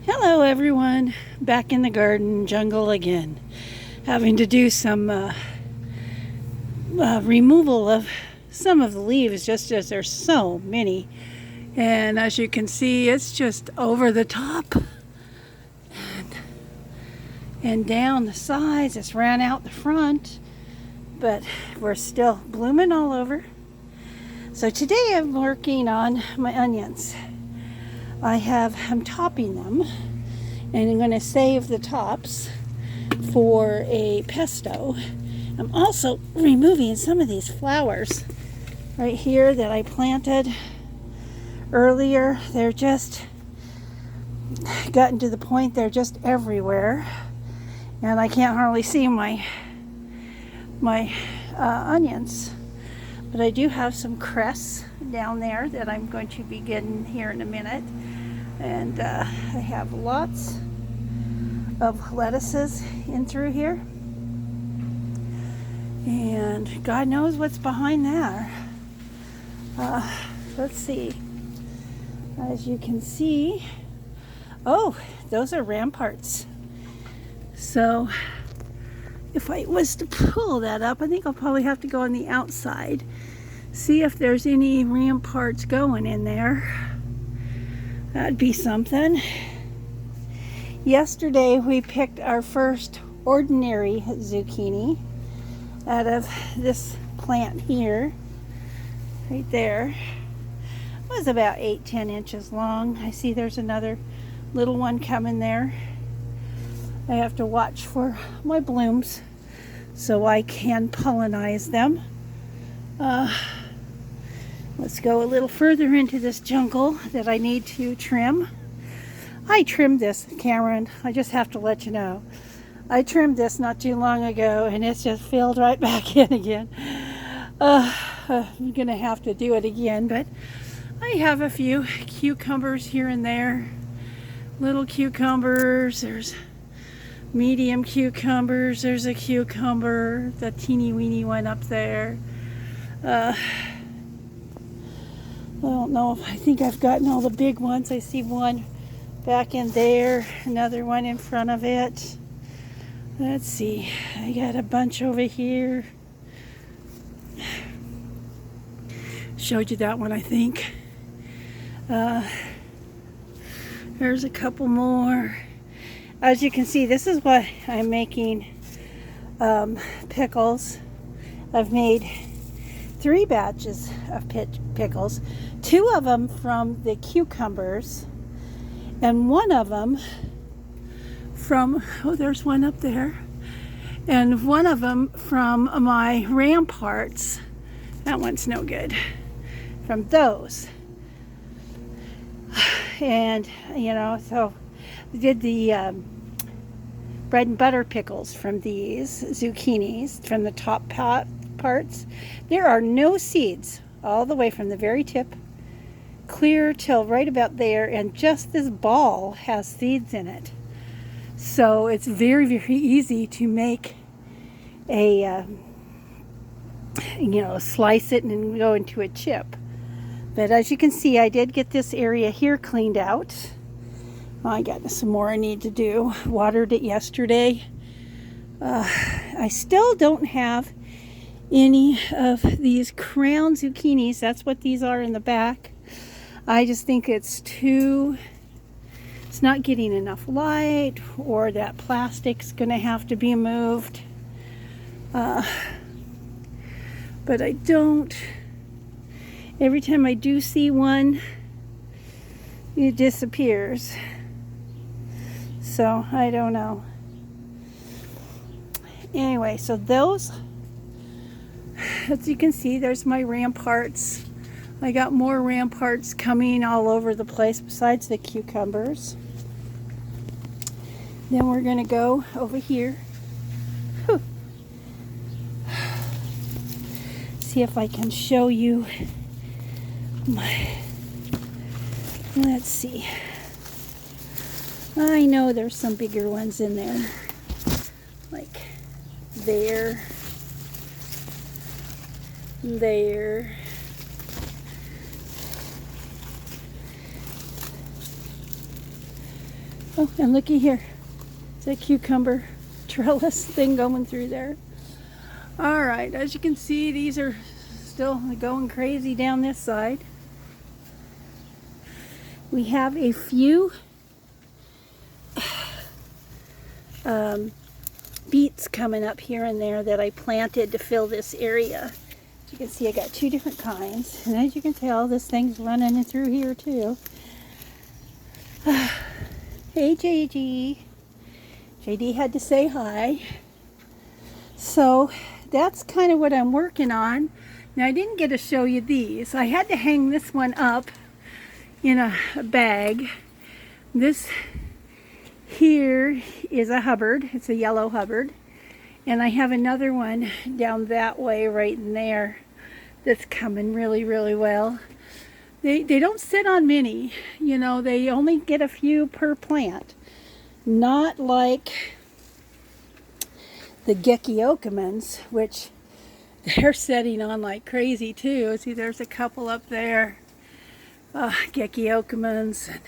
Hello everyone, back in the garden jungle again, having to do some removal of some of the leaves just as there's so many, and as you can see it's just over the top and down the sides. It's ran out the front, but we're still blooming all over. So today I'm working on my onions. I'm topping them, and I'm going to save the tops for a pesto. I'm also removing some of these flowers right here that I planted earlier. They're just gotten to the point they're just everywhere, and I can't hardly see my onions. But I do have some cress down there that I'm going to be getting here in a minute. And I have lots of lettuces in through here. And God knows what's behind there. Let's see. As you can see, oh, those are ramparts. So if I was to pull that up, I think I'll probably have to go on the outside, see if there's any ramparts going in there. That'd be something. Yesterday we picked our first ordinary zucchini out of this plant here, right there. It was about 8-10 inches long. I see there's another little one coming there. I have to watch for my blooms so I can pollinize them. Let's go a little further into this jungle that I need to trim. I trimmed this, Cameron. I just have to let you know. I trimmed this not too long ago, and it's just filled right back in again. I'm going to have to do it again, but I have a few cucumbers here and there. Little cucumbers. There's medium cucumbers. There's a cucumber, the teeny weeny one up there. I don't know if I think I've gotten all the big ones. I see one back in there, another one in front of it. Let's see, I got a bunch over here. Showed you that one, I think. There's a couple more. As you can see, this is what I'm making pickles. I've made 3 batches of pickles, 2 of them from the cucumbers, and 1 of them from, oh, there's one up there, and 1 of them from my ramparts. That one's no good. From those. And, you know, so I did the bread and butter pickles from these zucchinis, from the top parts. There are no seeds all the way from the very tip clear till right about there, and just this ball has seeds in it. So it's very, very easy to make a slice it and go into a chip. But as you can see, I did get this area here cleaned out. I got some more I need to do. Watered it yesterday. I still don't have any of these crown zucchinis. That's what these are in the back. I just think it's not getting enough light, or that plastic's gonna have to be moved. But I don't, every time I do see one, it disappears. So I don't know. Anyway, so those, as you can see, there's my ramparts. I got more ramparts coming all over the place besides the cucumbers. Then we're going to go over here. Whew. See if I can show you my, let's see. I know there's some bigger ones in there. Like there. There. Oh, and looky here. It's a cucumber trellis thing going through there. All right, as you can see, these are still going crazy down this side. We have a few beets coming up here and there that I planted to fill this area. As you can see, I got two different kinds, and as you can tell, this thing's running through here too. Hey JD. JD had to say hi. So that's kind of what I'm working on. Now I didn't get to show you these. I had to hang this one up in a bag. This here is a Hubbard. It's a yellow Hubbard. And I have another one down that way right in there that's coming really, really well. They don't sit on many, you know, they only get a few per plant. Not like the Gekiokamans, which they're setting on like crazy too. See, there's a couple up there. Gekiokamans. And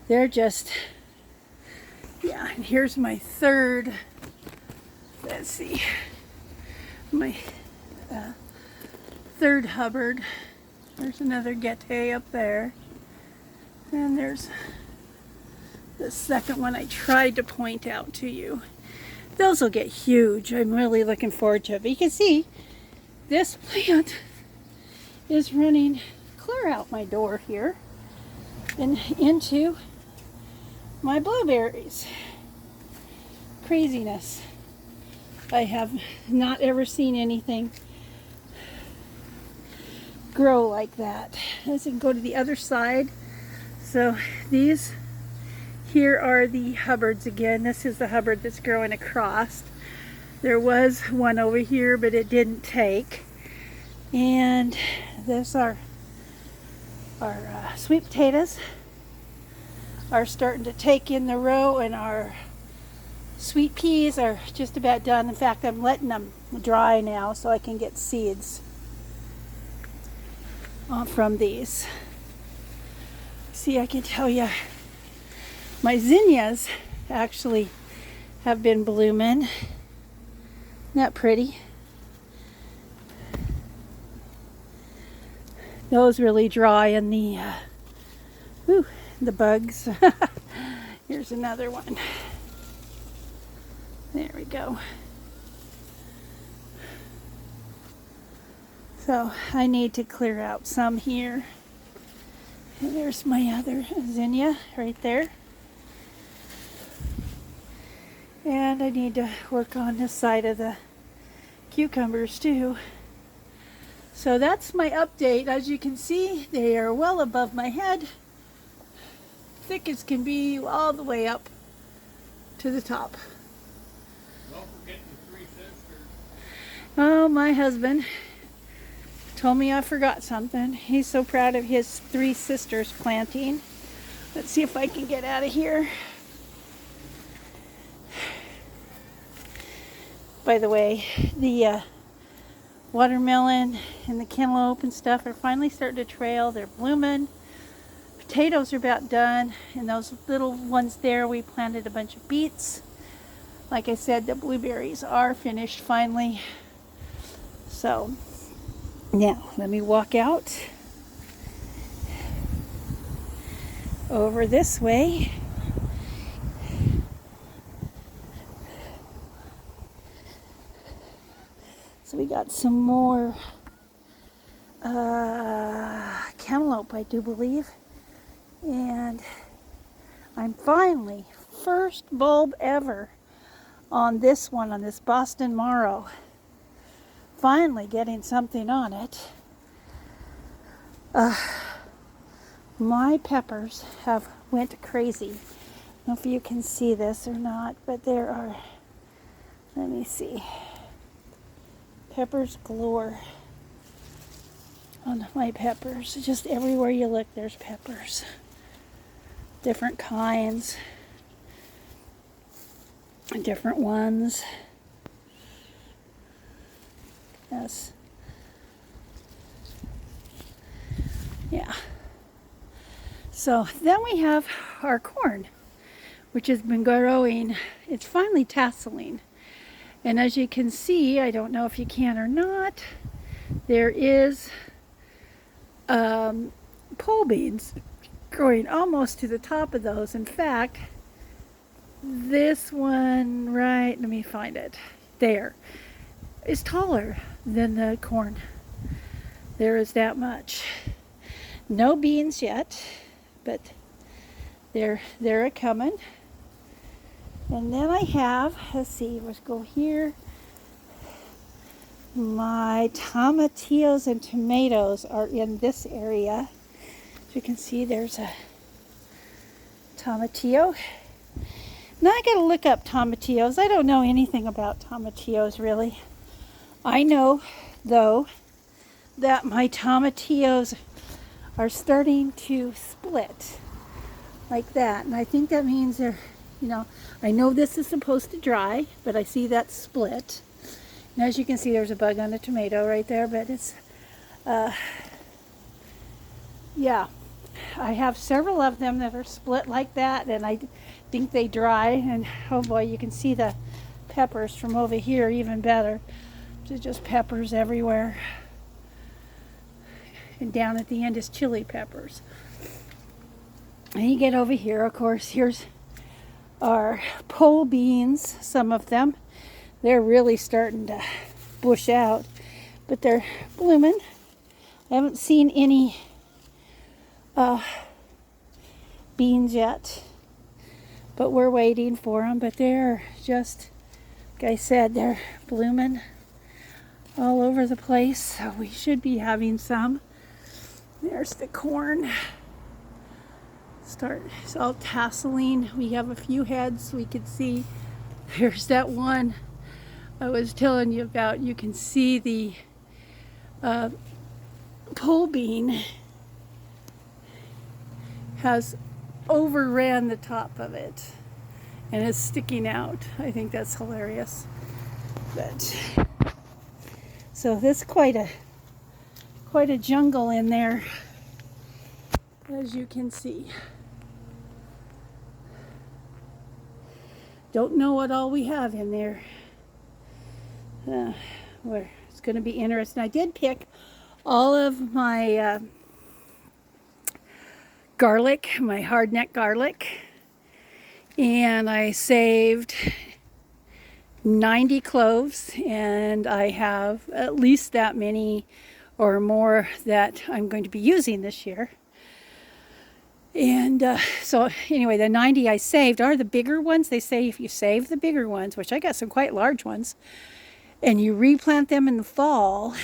they're just, yeah, and here's my third. Let's see. My third Hubbard. There's another Gete up there. And there's the second one I tried to point out to you. Those will get huge. I'm really looking forward to it. But you can see this plant is running clear out my door here and into my blueberries. Craziness. I have not ever seen anything grow like that. As you can go to the other side. So these here are the Hubbards again. This is the Hubbard that's growing across. There was one over here, but it didn't take. And this our sweet potatoes are starting to take in the row, and our sweet peas are just about done. In fact, I'm letting them dry now so I can get seeds from these. See, I can tell you, my zinnias actually have been blooming. Isn't that pretty? Those really dry in the bugs. Here's another one. There we go. So I need to clear out some here. And there's my other zinnia right there. And I need to work on this side of the cucumbers too. So that's my update. As you can see, they are well above my head. Thick as can be, all the way up to the top. Don't forget the three sisters. Oh, my husband told me I forgot something. He's so proud of his three sisters planting. Let's see if I can get out of here. By the way, the watermelon and the cantaloupe and stuff are finally starting to trail. They're blooming. Potatoes are about done, and those little ones there, we planted a bunch of beets. Like I said, the blueberries are finished finally. So now let me walk out over this way. So we got some more cantaloupe, I do believe. And I'm finally, first bulb ever on this one, on this Boston Marrow. Finally getting something on it. My peppers have went crazy. I don't know if you can see this or not, but there are, let me see, peppers galore on my peppers. Just everywhere you look, there's peppers. Different kinds, different ones. Yes. Yeah. So then we have our corn. which has been growing. It's finally tasseling. And as you can see, I don't know if you can or not, there is pole beans growing almost to the top of those. In fact, this one right, let me find it, there, is taller than the corn. There is that much. No beans yet, but they're a-coming. And then I have, let's see, let's go here. My tomatillos and tomatoes are in this area. As you can see, there's a tomatillo. Now I gotta look up tomatillos. I don't know anything about tomatillos really. I know, though, that my tomatillos are starting to split like that. And I think that means they're, I know this is supposed to dry, but I see that split. And as you can see, there's a bug on the tomato right there, but it's, yeah. I have several of them that are split like that, and I think they dry. And oh boy, you can see the peppers from over here even better. There's just peppers everywhere. And down at the end is chili peppers. And you get over here, of course, here's our pole beans, some of them. They're really starting to bush out, but they're blooming. I haven't seen any beans yet, but we're waiting for them. But they're just, like I said, they're blooming all over the place, so we should be having some. There's the corn. It's all tasseling. We have a few heads we could see. There's that one I was telling you about. You can see the pole bean has overran the top of it and is sticking out. I think that's hilarious. But so there's quite a jungle in there, as you can see. Don't know what all we have in there. It's going to be interesting. I did pick all of my garlic, my hardneck garlic, and I saved 90 cloves, and I have at least that many or more that I'm going to be using this year. And so anyway, the 90 I saved are the bigger ones. They say if you save the bigger ones, which I got some quite large ones, and you replant them in the fall,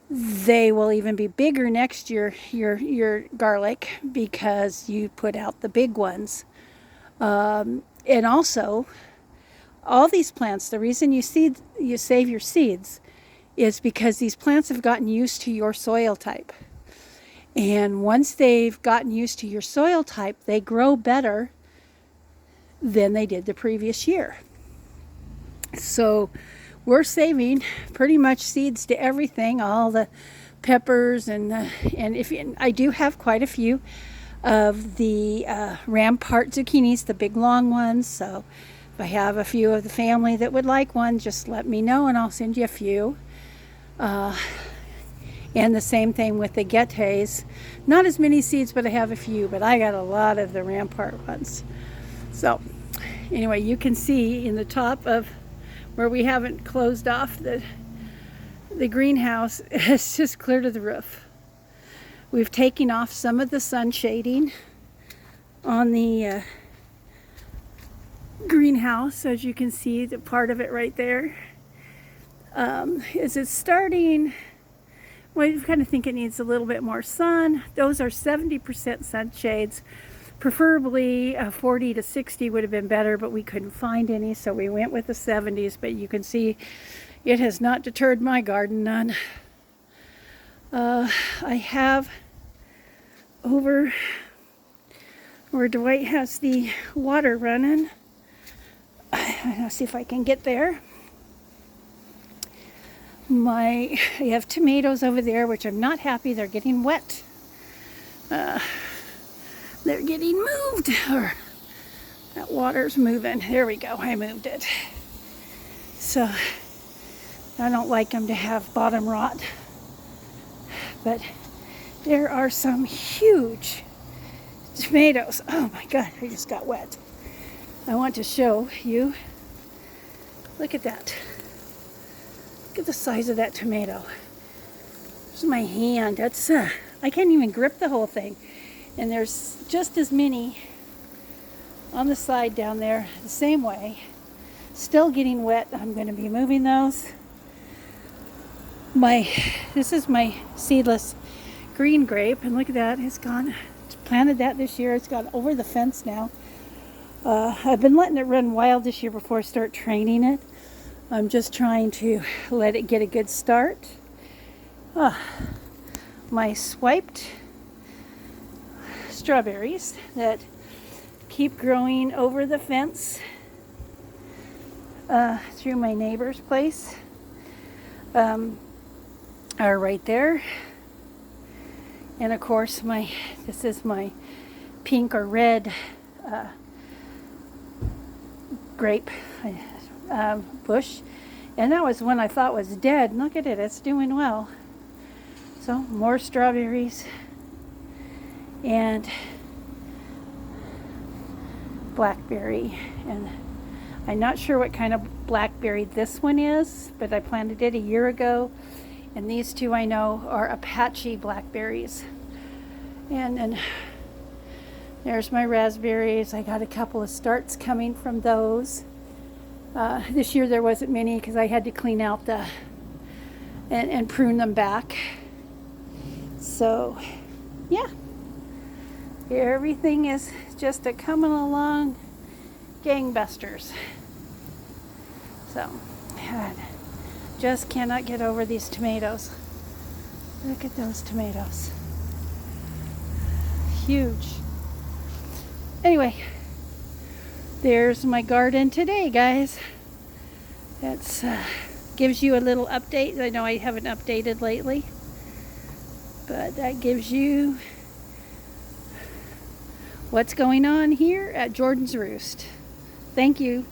they will even be bigger next year, your garlic, because you put out the big ones. And also, all these plants, the reason you save your seeds is because these plants have gotten used to your soil type. And once they've gotten used to your soil type, they grow better than they did the previous year. So we're saving pretty much seeds to everything, all the peppers and I do have quite a few of the Rampart zucchinis, the big long ones. So if I have a few of the family that would like one, just let me know and I'll send you a few. And the same thing with the Gettes. Not as many seeds, but I have a few, but I got a lot of the Rampart ones. So anyway, you can see in the top of where we haven't closed off the greenhouse, it's just clear to the roof. We've taken off some of the sun shading on the greenhouse, as you can see, the part of it right there. Is it starting? Well, I kind of think it needs a little bit more sun. Those are 70% sunshades. Preferably 40 to 60 would have been better, but we couldn't find any, so we went with the 70s. But you can see it has not deterred my garden none. I have over where Dwight has the water running. I'll see if I can get there. I have tomatoes over there, which I'm not happy. They're getting wet. They're getting moved, or That water's moving. There we go. I moved it. So I don't like them to have bottom rot. But there are some huge tomatoes. Oh my God, I just got wet. I want to show you. Look at that. Look at the size of that tomato. There's my hand. That's I can't even grip the whole thing. And there's just as many on the side down there the same way. Still getting wet. I'm going to be moving those. This is my seedless green grape, and look at that. It's gone. Planted that this year. It's gone over the fence now. I've been letting it run wild this year before I start training it. I'm just trying to let it get a good start. My swiped strawberries that keep growing over the fence through my neighbor's place are right there. And of course this is my pink or red grape bush, and that was one I thought was dead. Look at it, it's doing well. So more strawberries and blackberry, and I'm not sure what kind of blackberry this one is, but I planted it a year ago, and these two I know are Apache blackberries. And then there's my raspberries. I got a couple of starts coming from those. This year there wasn't many because I had to clean out and prune them back. So yeah, everything is just a coming along gangbusters. So God, just cannot get over these tomatoes. Look at those tomatoes. Huge. Anyway, there's my garden today, guys. That's gives you a little update. I know I haven't updated lately, but that gives you what's going on here at Jordan's Roost. Thank you.